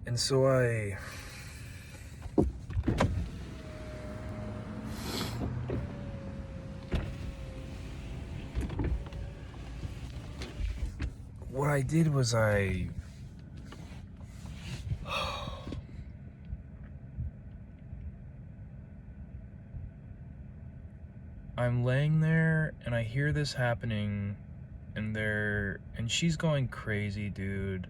And so what I did was I'm laying there and I hear this happening, and she's going crazy, dude.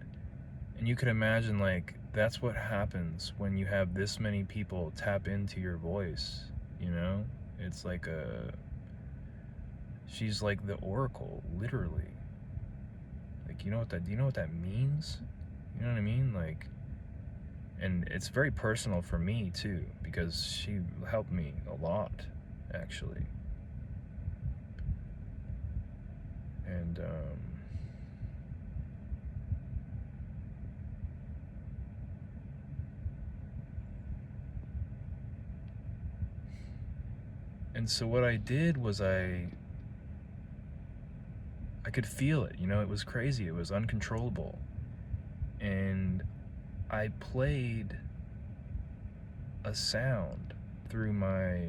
And you could imagine, like, that's what happens when you have this many people tap into your voice, you know? It's like she's like the oracle, literally. Like, do you know what that means? You know what I mean? Like, and it's very personal for me too, because she helped me a lot, actually. And so what I did was I could feel it, you know. It was crazy, it was uncontrollable, and I played a sound through my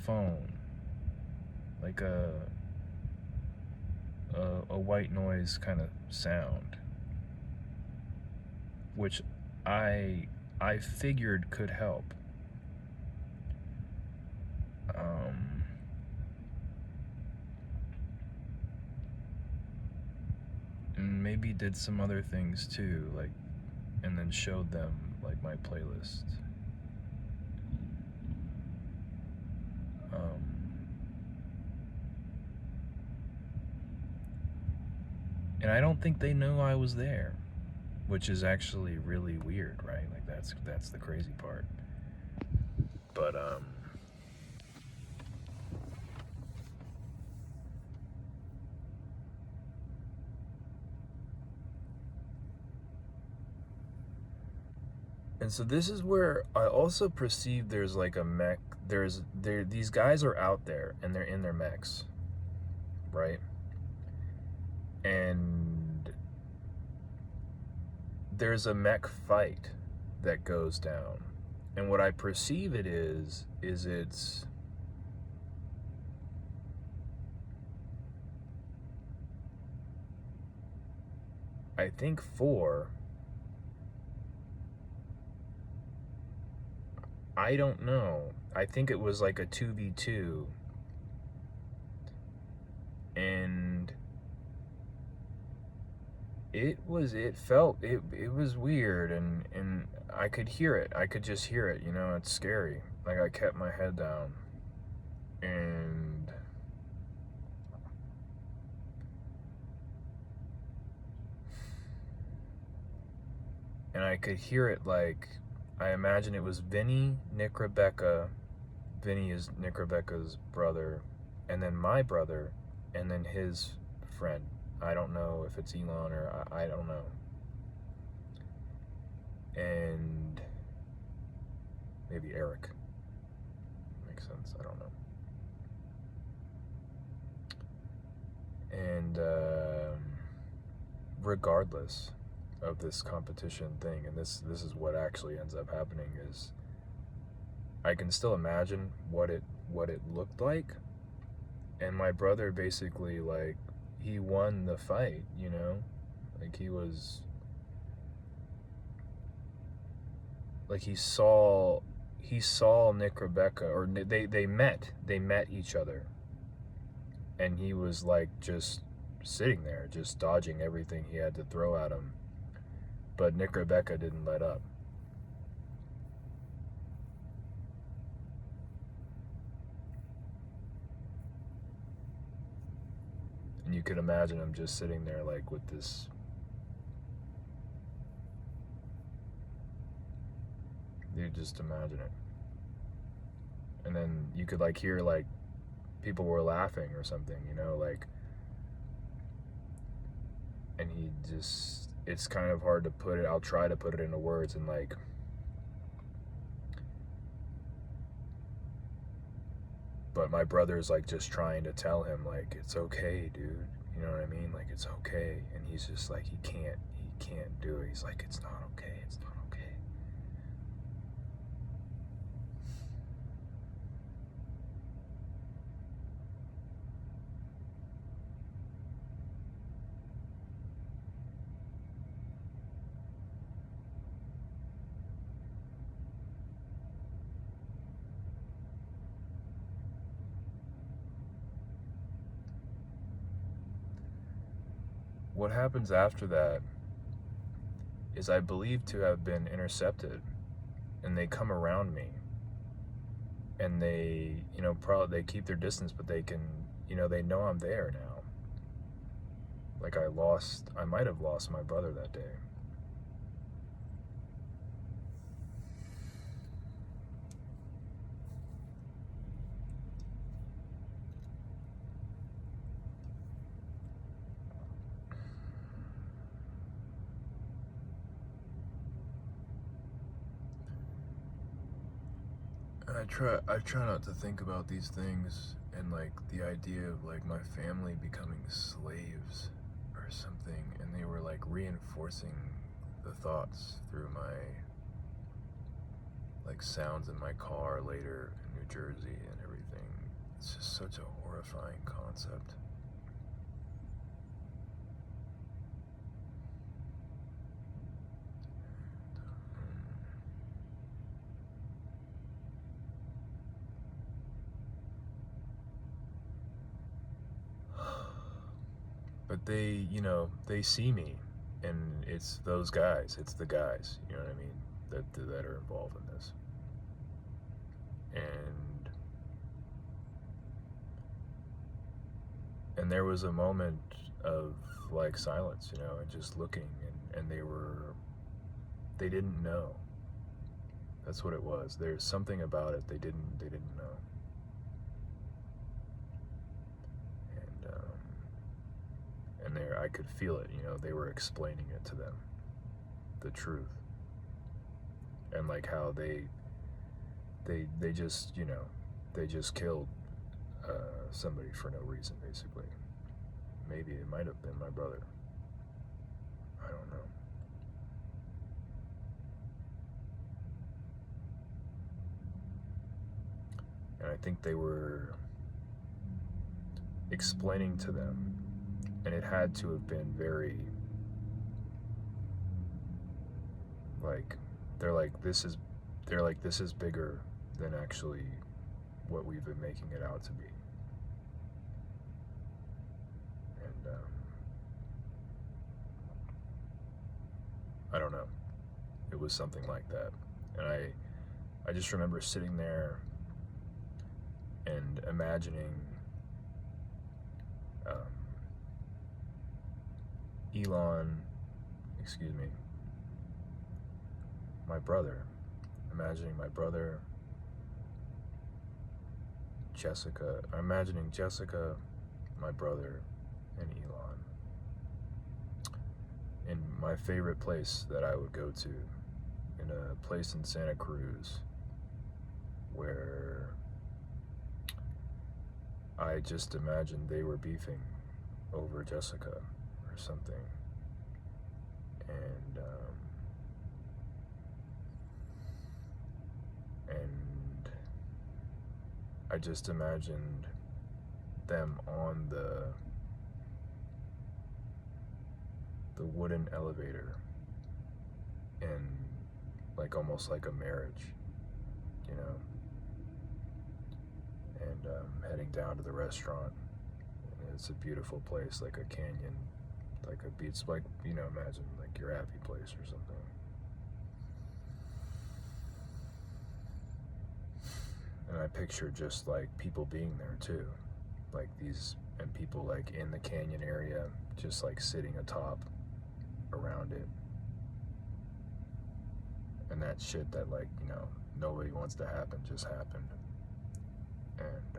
phone, like a white noise kind of sound, which I figured could help. And maybe did some other things too, like, and then showed them like my playlist. And I don't think they know I was there, which is actually really weird, right? Like, that's the crazy part. But and so this is where I also perceive there's like a mech. These guys are out there and they're in their mechs, right? And there's a mech fight that goes down. And what I perceive it is it's I think I don't know. I think it was like a 2v2. And it was weird, and I could hear it. I could just hear it, you know. It's scary. Like, I kept my head down. And I could hear it, like, I imagine it was Vinny, Nick Rebecca. Vinny is Nick Rebecca's brother, and then my brother, and then his friend. I don't know if it's Elon or I don't know. And maybe Eric. Makes sense. I don't know. And regardless of this competition thing, and this is what actually ends up happening, is I can still imagine what it looked like. And my brother basically, like, he won the fight, you know? Like, he was like, he saw Nick Rebecca, or they met each other, and he was like just sitting there, just dodging everything he had to throw at him. But Nick Rebecca didn't let up. And you could imagine him just sitting there, like, with this. You just imagine it. And then you could, like, hear, like, people were laughing or something, you know, like, and he just, it's kind of hard to put it. I'll try to put it into words, and, like, but my brother's, like, just trying to tell him, like, it's okay, dude, you know what I mean? Like, it's okay. And he's just like, he can't do it. He's like, it's not okay, it's not okay. What happens after that is I believe to have been intercepted, and they come around me, and they, probably they keep their distance, but they can, they know I'm there now. Like I might have lost my brother that day. I try not to think about these things and like the idea of like my family becoming slaves or something, and they were like reinforcing the thoughts through my like sounds in my car later in New Jersey and everything. It's just such a horrifying concept. But they, they see me, and it's those guys, it's the guys, you know what I mean, that are involved in this. And there was a moment of like silence, and just looking, and they didn't know. That's what it was. There's something about it they didn't know. And there I could feel it, they were explaining it to them, the truth. And like how they just, they just killed somebody for no reason, basically. Maybe it might have been my brother. I don't know. And I think they were explaining to them, and it had to have been very, like, they're like, this is bigger than actually what we've been making it out to be. And I don't know. It was something like that. And I just remember sitting there and imagining my brother, imagining my brother, Jessica, imagining Jessica, my brother, and Elon in my favorite place that I would go to, in a place in Santa Cruz where I just imagined they were beefing over Jessica or something. And I just imagined them on the wooden elevator, and like almost like a marriage, and heading down to the restaurant. And it's a beautiful place, like a canyon, like a beach, like, imagine like your happy place or something. And I picture just like people being there too, like these, and people like in the canyon area, just like sitting atop around it. And that shit that, like, nobody wants to happen just happened. And